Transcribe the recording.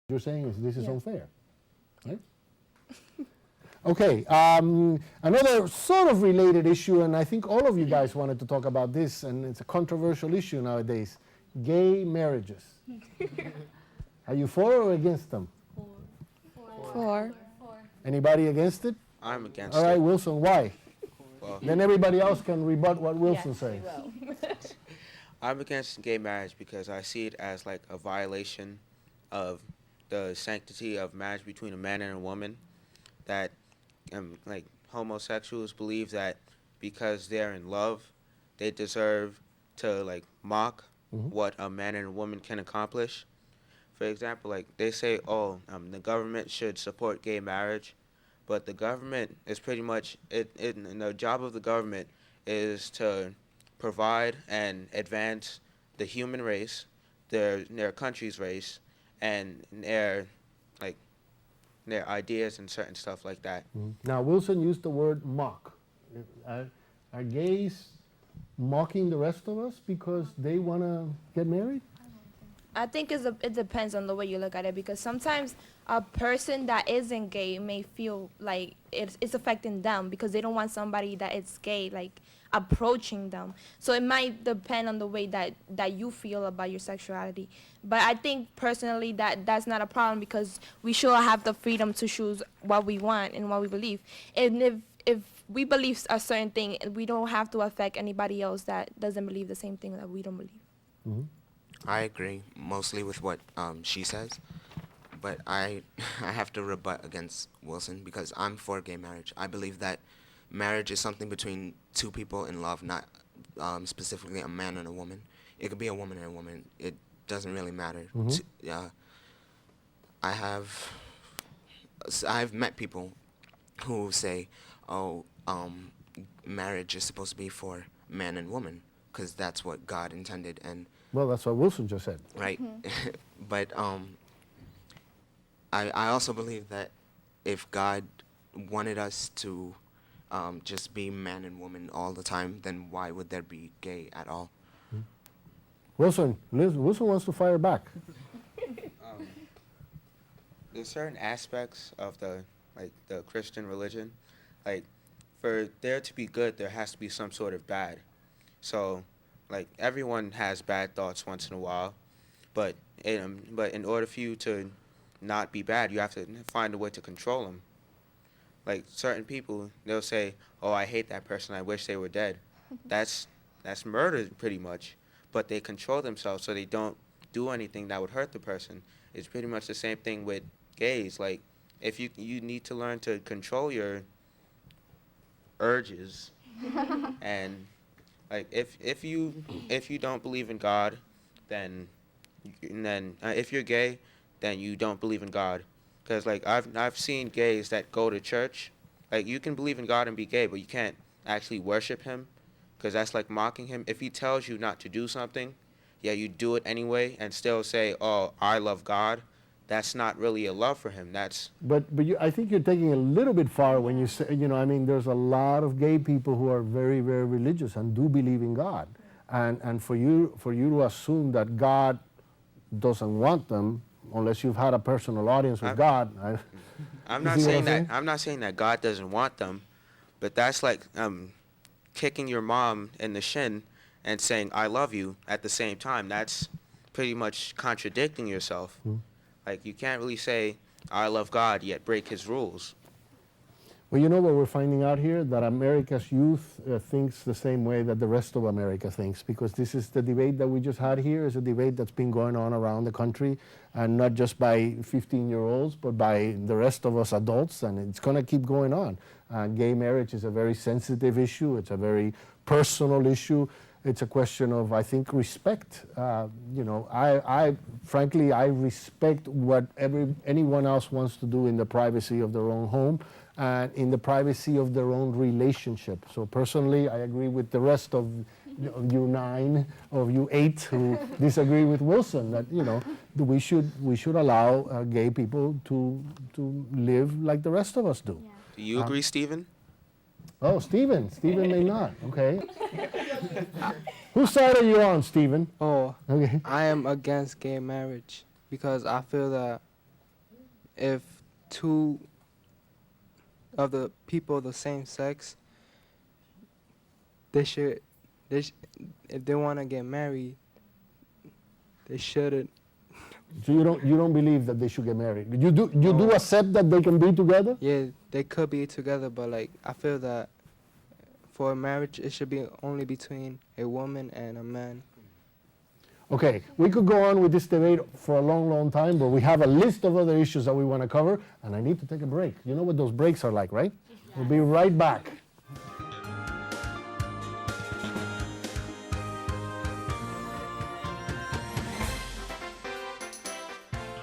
You're saying is this is Yeah. unfair, right? Okay, another sort of related issue, and I think all of you guys wanted to talk about this, and it's a controversial issue nowadays, gay marriages. Are you for or against them? Four. Anybody against it? I'm against All right, it. Wilson, why? Well, Then everybody else can rebut what Wilson says. I'm against gay marriage because I see it as like a violation of the sanctity of marriage between a man and a woman. That like homosexuals believe that because they're in love, they deserve to like mock what a man and a woman can accomplish. For example, like they say, oh, the government should support gay marriage, but the government is pretty much and the job of the government is to provide and advance the human race, their country's race, and like their ideas and certain stuff like that. Now, Wilson used the word mock. Are gays mocking the rest of us because they want to get married? I think it depends on the way you look at it, because sometimes a person that isn't gay may feel like it's affecting them because they don't want somebody that is gay like approaching them. So it might depend on the way that you feel about your sexuality. But I think personally that's not a problem, because we should have the freedom to choose what we want and what we believe. And if we believe a certain thing, we don't have to affect anybody else that doesn't believe the same thing that we don't believe. I agree mostly with what she says, but I have to rebut against Wilson because I'm for gay marriage. I believe that marriage is something between two people in love, not specifically a man and a woman. It could be a woman and a woman. It doesn't really matter. I've met people who say, oh, marriage is supposed to be for man and woman because that's what God intended, and Well, that's what Wilson just said. right? But I also believe that if God wanted us to just be man and woman all the time, then why would there be gay at all? Wilson wants to fire back. There's certain aspects of the Christian religion, like for there to be good, there has to be some sort of bad. So, like everyone has bad thoughts once in a while, but in order for you to not be bad, you have to find a way to control them. Like certain people, they'll say, "Oh, I hate that person. I wish they were dead." That's murder pretty much. But they control themselves so they don't do anything that would hurt the person. It's pretty much the same thing with gays. Like if you need to learn to control your urges and like if you don't believe in God, then if you're gay, then you don't believe in God. Because like I've seen gays that go to church. Like you can believe in God and be gay, but you can't actually worship Him, because that's like mocking Him. If He tells you not to do something, yeah, you do it anyway, and still say, "Oh, I love God." That's not really a love for Him. That's I think you're taking a little bit far when you say, I mean, there's a lot of gay people who are very, very religious and do believe in God. And for you to assume that God doesn't want them, unless you've had a personal audience with God. I'm You not see what saying I'm that saying? I'm not saying that God doesn't want them, but that's like kicking your mom in the shin and saying I love you at the same time. That's pretty much contradicting yourself. Like you can't really say I love God yet break His rules. Well, you know what we're finding out here? That America's youth thinks the same way that the rest of America thinks, because this is the debate that we just had here is a debate that's been going on around the country, and not just by 15-year-olds, but by the rest of us adults, and it's going to keep going on. Gay marriage is a very sensitive issue. It's a very personal issue. It's a question of, I think, respect. I frankly, I respect what anyone else wants to do in the privacy of their own home and in the privacy of their own relationship. So personally, I agree with the rest of you 9 or you 8 who disagree with Wilson that we should allow gay people to live like the rest of us do. Yeah. Do you agree, Stephen? Oh, Stephen may not. Okay. Whose side are you on, Stephen? Oh, Okay. I am against gay marriage because I feel that if two of the people of the same sex, they should, if they want to get married, they shouldn't. So you don't believe that they should get married. You do accept that they can be together? Yeah, they could be together, but like I feel that for a marriage, it should be only between a woman and a man. Okay, we could go on with this debate for a long, long time, but we have a list of other issues that we want to cover, and I need to take a break. You know what those breaks are like, right? We'll be right back.